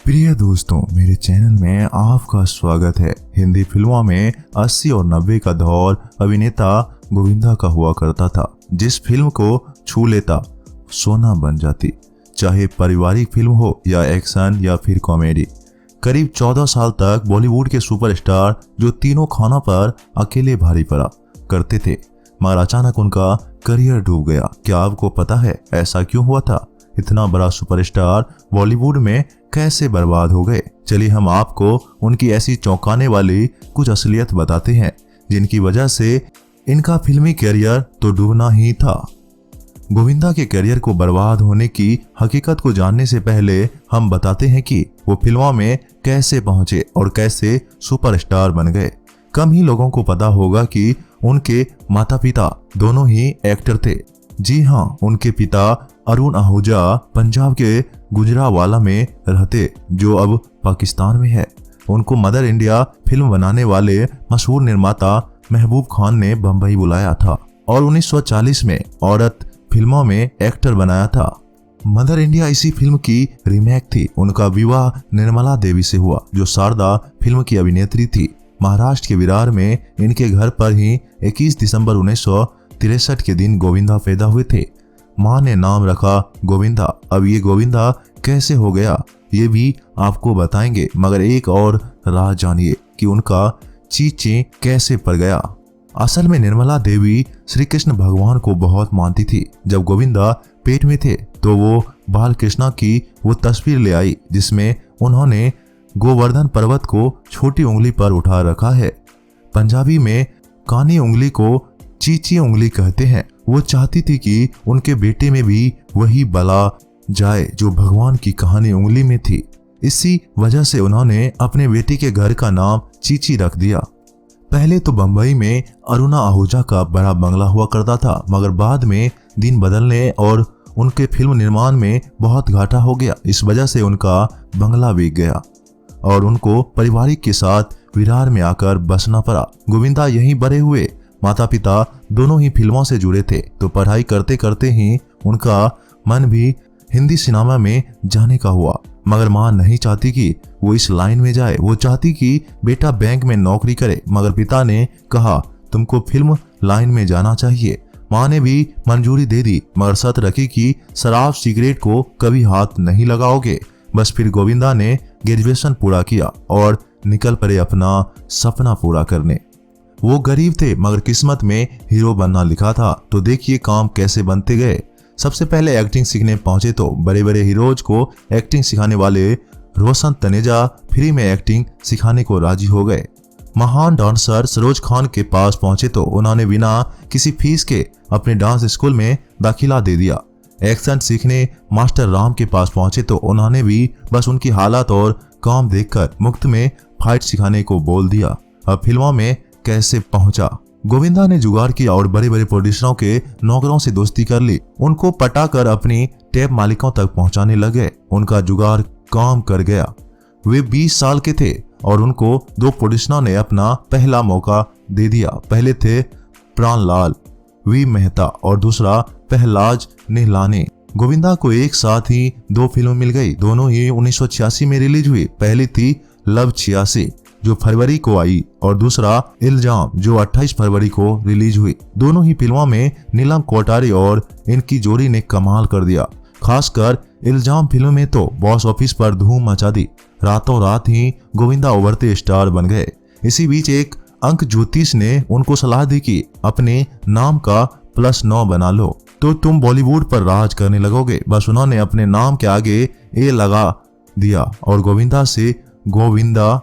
प्रिय दोस्तों, मेरे चैनल में आपका स्वागत है। हिंदी फिल्मों में 80 और 90 का दौर अभिनेता गोविंदा का हुआ करता था। जिस फिल्म को छू लेता सोना बन जाती, चाहे पारिवारिक फिल्म हो या एक्शन या फिर कॉमेडी। करीब 14 साल तक बॉलीवुड के सुपरस्टार जो तीनों खानों पर अकेले भारी पड़ा करते थे, मगर अचानक उनका करियर डूब गया। क्या आपको पता है ऐसा क्यों हुआ था? इतना बड़ा सुपरस्टार बॉलीवुड में कैसे बर्बाद हो गए? चलिए हम आपको उनकी ऐसी चौंकाने वाली कुछ असलियत बताते हैं जिनकी वजह से इनका फिल्मी करियर तो डूबना ही था। गोविंदा के करियर को बर्बाद होने की हकीकत को जानने से पहले हम बताते हैं कि वो फिल्मों में कैसे पहुंचे और कैसे सुपरस्टार बन गए। कम ही लोगों को पता होगा कि उनके माता पिता दोनों ही एक्टर थे। जी हाँ, उनके पिता अरुण आहूजा पंजाब के गुजरावाला में रहते, जो अब पाकिस्तान में है। उनको मदर इंडिया फिल्म बनाने वाले मशहूर निर्माता महबूब खान ने बंबई बुलाया था और 1940 में औरत फिल्मों में एक्टर बनाया था। मदर इंडिया इसी फिल्म की रीमेक थी। उनका विवाह निर्मला देवी से हुआ, जो शारदा फिल्म की अभिनेत्री थी। महाराष्ट्र के विरार में इनके घर पर ही 21 दिसंबर 1963 के दिन गोविंदा पैदा हुए थे। माँ ने नाम रखा गोविंदा। अब ये गोविंदा कैसे हो गया ये भी आपको बताएंगे, मगर एक और राज जानिए कि उनका चीचे कैसे पड़ गया। असल में निर्मला देवी श्री कृष्ण भगवान को बहुत मानती थी। जब गोविंदा पेट में थे तो वो बाल कृष्णा की वो तस्वीर ले आई जिसमें उन्होंने गोवर्धन पर्वत को छोटी उंगली पर उठा रखा है। पंजाबी में कानी उंगली को चीची उंगली कहते हैं। वो चाहती थी कि उनके बेटे में भी वही बला जाए जो भगवान की कहानी उंगली में थी। इसी वजह से उन्होंने अपने बेटे के घर का नाम चीची रख दिया। पहले तो बंबई में अरुणा आहूजा का बड़ा बंगला हुआ करता था, मगर बाद में दिन बदलने और उनके फिल्म निर्माण में बहुत घाटा हो गया। इस वजह से उनका बंगला बिक गया और उनको पारिवारिक के साथ विरार में आकर बसना पड़ा। गोविंदा यहीं बड़े हुए। माता पिता दोनों ही फिल्मों से जुड़े थे, तो पढ़ाई करते करते ही उनका मन भी हिंदी सिनेमा में जाने का हुआ। मगर माँ नहीं चाहती कि वो इस लाइन में जाए। वो चाहती कि बेटा बैंक में नौकरी करे, मगर पिता ने कहा तुमको फिल्म लाइन में जाना चाहिए। माँ ने भी मंजूरी दे दी, मगर शर्त रखी कि शराब सिगरेट को कभी हाथ नहीं लगाओगे। बस फिर गोविंदा ने ग्रेजुएशन पूरा किया और निकल पड़े अपना सपना पूरा करने। वो गरीब थे, मगर किस्मत में हीरो बनना लिखा था। तो देखिए काम कैसे बनते गए। सबसे पहले एक्टिंग सीखने पहुंचे तो बड़े बड़े हीरोज को एक्टिंग सिखाने वाले रोशन तनेजा फ्री में एक्टिंग सिखाने को राजी हो गए। महान डांसर सरोज खान के पास पहुंचे तो उन्होंने बिना किसी फीस के अपने डांस स्कूल में दाखिला दे दिया। एक्शन सीखने मास्टर राम के पास पहुंचे तो उन्होंने भी बस उनकी हालत और काम देखकर मुफ्त में फाइट सिखाने को बोल दिया। अब फिल्मों में कैसे पहुंचा? गोविंदा ने जुगाड़ किया और बड़े बड़े प्रोड्यूसरों के नौकरों से दोस्ती कर ली। उनको पटाकर अपनी टेप मालिकों तक पहुंचाने लगे। उनका जुगाड़ काम कर गया। वे 20 साल के थे और उनको 2 प्रोड्यूसरों ने अपना पहला मौका दे दिया। पहले थे प्राणलाल वी मेहता और दूसरा पहलाज निहलानी। गोविंदा को एक साथ ही 2 फिल्म मिल गई। दोनों ही 1986 में रिलीज हुई। पहली थी लव 86 जो फरवरी को आई और दूसरा इल्जाम जो 28 फरवरी को रिलीज हुई। दोनों ही फिल्मों में नीलम कोठारी और इनकी जोड़ी ने कमाल कर दिया। खासकर इल्जाम फिल्म में तो बॉक्स ऑफिस पर धूम मचा दी। रातों रात ही गोविंदा उभरते स्टार बन गए। इसी बीच एक अंक ज्योतिष ने उनको सलाह दी कि अपने नाम का +9 बना लो तो तुम बॉलीवुड पर राज करने लगोगे। बस उन्होंने अपने नाम के आगे ए लगा दिया और गोविंदा से गोविंदा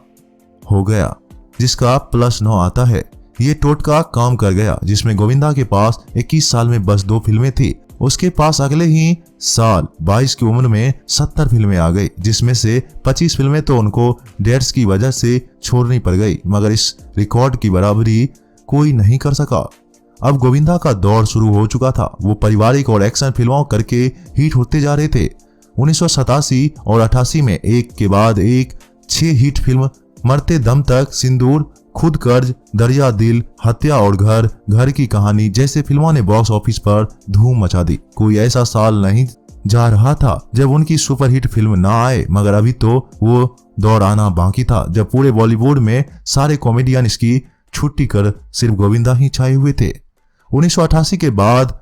हो गया, जिसका +9 आता है। ये टोटका काम कर गया, जिसमें गोविंदा के पास 21 साल में बस 2 फिल्में थी। उसके पास अगले ही साल 22 की उम्र में 70 फिल्में आ गई, जिसमें से 25 फिल्में तो उनको डेट्स की वजह से छोड़नी पड़ गई। मगर इस रिकॉर्ड की बराबरी कोई नहीं कर सका। अब गोविंदा का दौर शुरू हो चुका था। वो पारिवारिक और एक्शन फिल्मों करके हिट होते जा रहे थे। 1987 और 88 में एक के बाद एक 6 हिट फिल्म मरते दम तक, सिंदूर, खुद कर्ज, दरिया दिल, हत्या और घर की कहानी जैसे फिल्मों ने बॉक्स ऑफिस पर धूम मचा दी। कोई ऐसा साल नहीं जा रहा था जब उनकी सुपरहिट फिल्म ना आए, मगर अभी तो वो दौर आना बाकी था जब पूरे बॉलीवुड में सारे कॉमेडियन इसकी छुट्टी कर सिर्फ गोविंदा ही छाए हुए थे। 1988 के बाद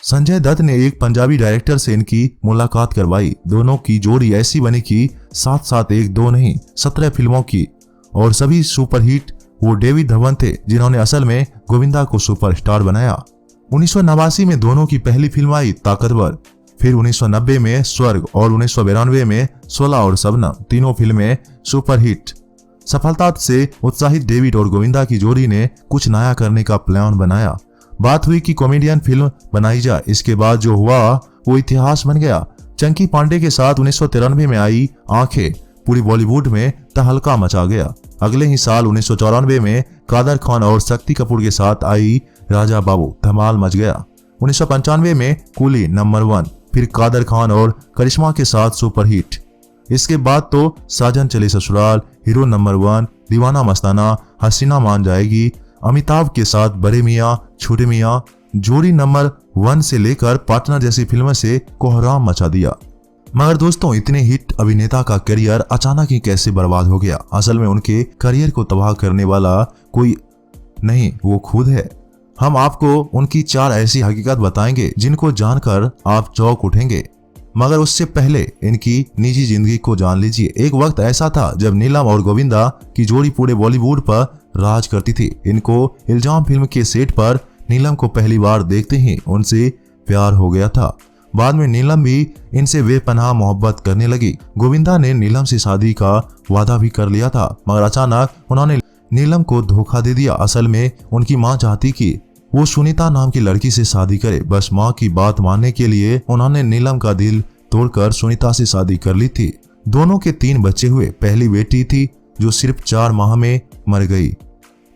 संजय दत्त ने एक पंजाबी डायरेक्टर से इनकी मुलाकात करवाई। दोनों की जोड़ी ऐसी बनी कि साथ साथ एक दो नहीं 17 फिल्मों की और सभी सुपरहिट। वो डेविड धवन थे जिन्होंने असल में गोविंदा को सुपरस्टार बनाया। 1989 में दोनों की पहली फिल्म आई ताकतवर, फिर 1990 में स्वर्ग और 1992 में 16 और शबनम, तीनों फिल्में सुपरहिट। सफलता से उत्साहित डेविड और गोविंदा की जोड़ी ने कुछ नया करने का प्लान बनाया। बात हुई कि कॉमेडियन फिल्म बनाई जाए। इसके बाद जो हुआ वो इतिहास बन गया। चंकी पांडे के साथ 1993 में आई आंखें पूरी बॉलीवुड में तहलका मचा गया। अगले ही साल 1994 में कादर खान और शक्ति कपूर के साथ आई राजा बाबू, धमाल मच गया। 1995 में कूली नंबर 1, फिर कादर खान और करिश्मा के साथ सुपरहिट। इसके बाद तो साजन चले ससुराल, हीरो नंबर 1, दीवाना मस्ताना, हसीना मान जाएगी, अमिताभ के साथ बड़े मियां छोटे मियां, जोड़ी नंबर 1 से लेकर पार्टनर जैसी फिल्मों से कोहराम मचा दिया। मगर दोस्तों, इतने हिट अभिनेता का करियर अचानक ही कैसे बर्बाद हो गया? असल में उनके करियर को तबाह करने वाला कोई नहीं, वो खुद है। हम आपको उनकी 4 ऐसी हकीकत बताएंगे जिनको जानकर आप चौंक उठेंगे। मगर उससे पहले इनकी निजी जिंदगी को जान लीजिए। एक वक्त ऐसा था जब नीलम और गोविंदा की जोड़ी पूरे बॉलीवुड पर राज करती थी। इनको इल्जाम फिल्म के सेट पर नीलम को पहली बार देखते ही उनसे प्यार हो गया था। बाद में नीलम भी इनसे बेपनाह मोहब्बत करने लगी। गोविंदा ने नीलम से शादी का वादा भी कर लिया था, मगर अचानक उन्होंने नीलम को धोखा दे दिया। असल में उनकी मां चाहती कि वो सुनीता नाम की लड़की से शादी करे। बस मां की बात मानने के लिए उन्होंने नीलम का दिल तोड़कर सुनीता से शादी कर ली थी। दोनों के 3 बच्चे हुए। पहली बेटी थी जो सिर्फ 4 माह में मर गई,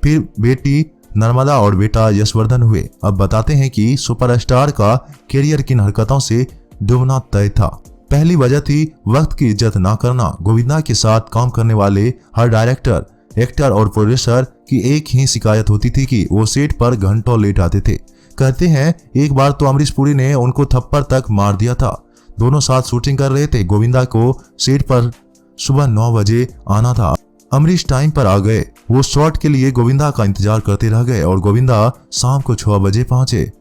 फिर बेटी नर्मदा और बेटा यशवर्धन हुए। अब बताते हैं कि सुपरस्टार का करियर किन हरकतों से डूबना तय था। पहली वजह थी वक्त की इज्जत ना करना। गोविंदा के साथ काम करने वाले हर डायरेक्टर, एक्टर और प्रोड्यूसर की एक ही शिकायत होती थी कि वो सेट पर घंटों लेट आते थे। कहते हैं एक बार तो अमरीश पुरी ने उनको थप्पड़ तक मार दिया था। दोनों साथ शूटिंग कर रहे थे। गोविंदा को सेट पर सुबह 9 बजे आना था। अमरीश टाइम पर आ गए। वो शॉट के लिए गोविंदा का इंतजार करते रह गए और गोविंदा शाम को 6 बजे पहुंचे।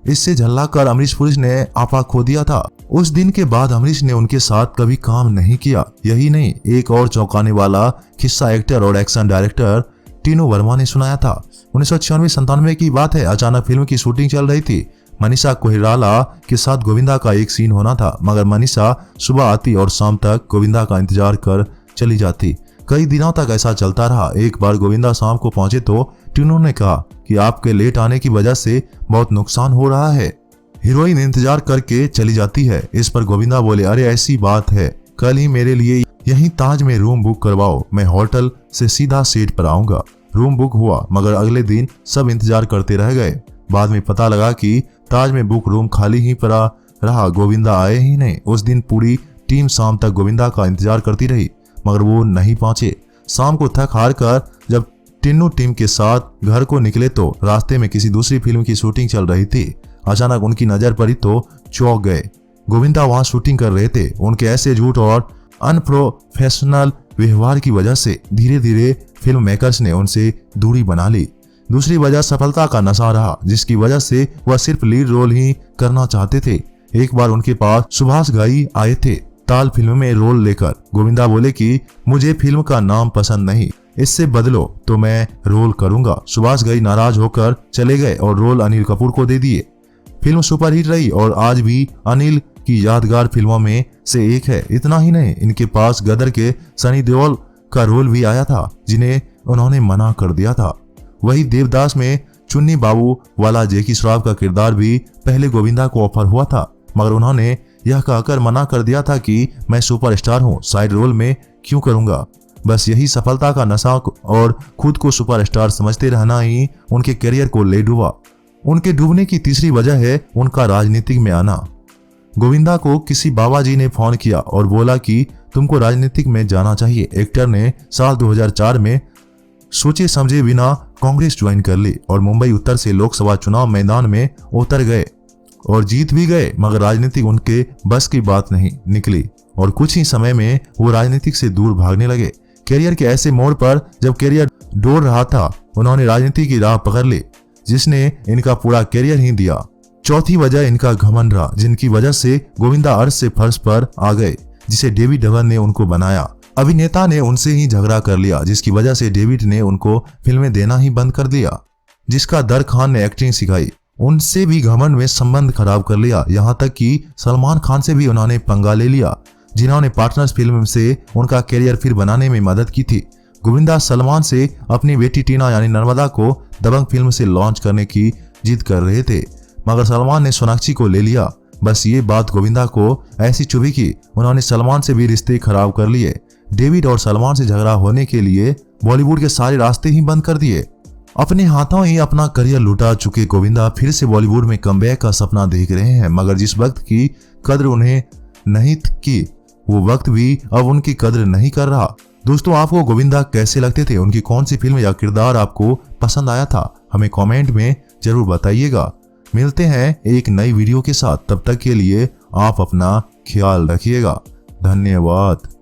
इससे झल्लाकर अमरीश पुरी ने आपा खो दिया था। उस दिन के बाद अमरीश ने उनके साथ कभी काम नहीं किया। यही नहीं, एक और चौंकाने वाला किस्सा एक्टर और एक्शन डायरेक्टर टीनू वर्मा ने सुनाया था। 1996-97 की बात है। अचानक फिल्म की शूटिंग चल रही थी। मनीषा कोइराला के साथ गोविंदा का एक सीन होना था, मगर मनीषा सुबह आती और शाम तक गोविंदा का इंतजार कर चली जाती। कई दिनों तक ऐसा चलता रहा। एक बार गोविंदा शाम को पहुंचे तो टीनू ने कहा कि आपके लेट आने की वजह से बहुत नुकसान हो रहा है। हीरोइन इंतजार करके चली जाती है। इस पर गोविंदा बोले, अरे ऐसी बात है, कल ही मेरे लिए यहीं ताज में रूम बुक करवाओ, मैं होटल से सीधा सेट पर आऊंगा। रूम बुक हुआ, मगर अगले दिन सब इंतजार करते रह गए। बाद में पता लगा कि ताज में बुक रूम खाली ही पड़ा रहा, गोविंदा आए ही नहीं। उस दिन पूरी टीम शाम तक गोविंदा का इंतजार करती रही, मगर वो नहीं पहुंचे। शाम को थक हार कर जब टिन्नू टीम के साथ घर को निकले तो रास्ते में किसी दूसरी फिल्म की शूटिंग चल रही थी। अचानक उनकी नजर पड़ी तो चौंक गए। गोविंदा वहां शूटिंग कर रहे थे। उनके ऐसे झूठ और अनप्रोफेशनल व्यवहार की वजह से धीरे धीरे फिल्म मेकर्स ने उनसे दूरी बना ली। दूसरी वजह सफलता का नशा रहा, जिसकी वजह से वह सिर्फ लीड रोल ही करना चाहते थे। एक बार उनके पास सुभाष घई आए थे ताल फिल्म में रोल लेकर। गोविंदा बोले कि मुझे फिल्म का नाम पसंद नहीं, इससे बदलो तो मैं रोल करूंगा। सुभाष घई नाराज होकर चले गए और रोल अनिल कपूर को दे दिए। फिल्म सुपरहिट रही और आज भी अनिल की यादगार फिल्मों में से एक है। इतना ही नहीं, इनके पास गदर के सनी देओल का रोल भी आया था, जिन्हें उन्होंने मना कर दिया था। वही देवदास में चुन्नी बाबू वाला जैकी श्रॉफ का किरदार भी पहले गोविंदा को ऑफर हुआ था, मगर उन्होंने यह कहकर मना कर दिया था कि मैं सुपरस्टार हूं, साइड रोल में क्यों करूंगा। बस यही सफलता का नशा और खुद को सुपरस्टार समझते रहना ही उनके करियर को ले डूबा। उनके डूबने की तीसरी वजह है उनका राजनीतिक में आना। गोविंदा को किसी बाबा जी ने फोन किया और बोला कि तुमको राजनीतिक में जाना चाहिए। एक्टर ने साल 2004 में सोचे समझे बिना कांग्रेस ज्वाइन कर ली और मुंबई उत्तर से लोकसभा चुनाव मैदान में उतर गए। और जीत भी गए, मगर राजनीति उनके बस की बात नहीं निकली और कुछ ही समय में वो राजनीतिक से दूर भागने लगे। करियर के ऐसे मोड़ पर जब करियर डोल रहा था, उन्होंने राजनीति की राह पकड़ ली, जिसने इनका पूरा करियर ही दिया। चौथी वजह इनका घमंड रहा, जिनकी वजह से गोविंदा अर्श से फर्श पर आ गए, जिसे डेविड धवन ने उनको बनाया। अभिनेता ने उनसे ही झगड़ा कर लिया, जिसकी वजह से डेविड ने उनको फिल्में देना ही बंद कर दिया। जिसका दर खान ने एक्टिंग सिखाई, उनसे भी घमंड में संबंध खराब कर लिया। यहाँ तक कि सलमान खान से भी उन्होंने पंगा ले लिया, जिन्होंने पार्टनर्स फिल्म से उनका करियर फिर बनाने में मदद की थी। गोविंदा सलमान से अपनी बेटी टीना यानी नर्मदा को दबंग फिल्म से लॉन्च करने की जिद कर रहे थे, मगर सलमान ने सोनाक्षी को ले लिया। बस ये बात गोविंदा को ऐसी चुभी कि उन्होंने सलमान से भी रिश्ते खराब कर लिए। डेविड और सलमान से झगड़ा होने के लिए बॉलीवुड के सारे रास्ते ही बंद कर दिए। अपने हाथों ही अपना करियर लुटा चुके गोविंदा फिर से बॉलीवुड में कमबैक का सपना देख रहे हैं, मगर जिस वक्त की कद्र उन्हें नहीं की, वो वक्त भी अब उनकी कद्र नहीं कर रहा। दोस्तों, आपको गोविंदा कैसे लगते थे? उनकी कौन सी फिल्म या किरदार आपको पसंद आया था? हमें कमेंट में जरूर बताइएगा। मिलते हैं एक नई वीडियो के साथ, तब तक के लिए आप अपना ख्याल रखिएगा। धन्यवाद।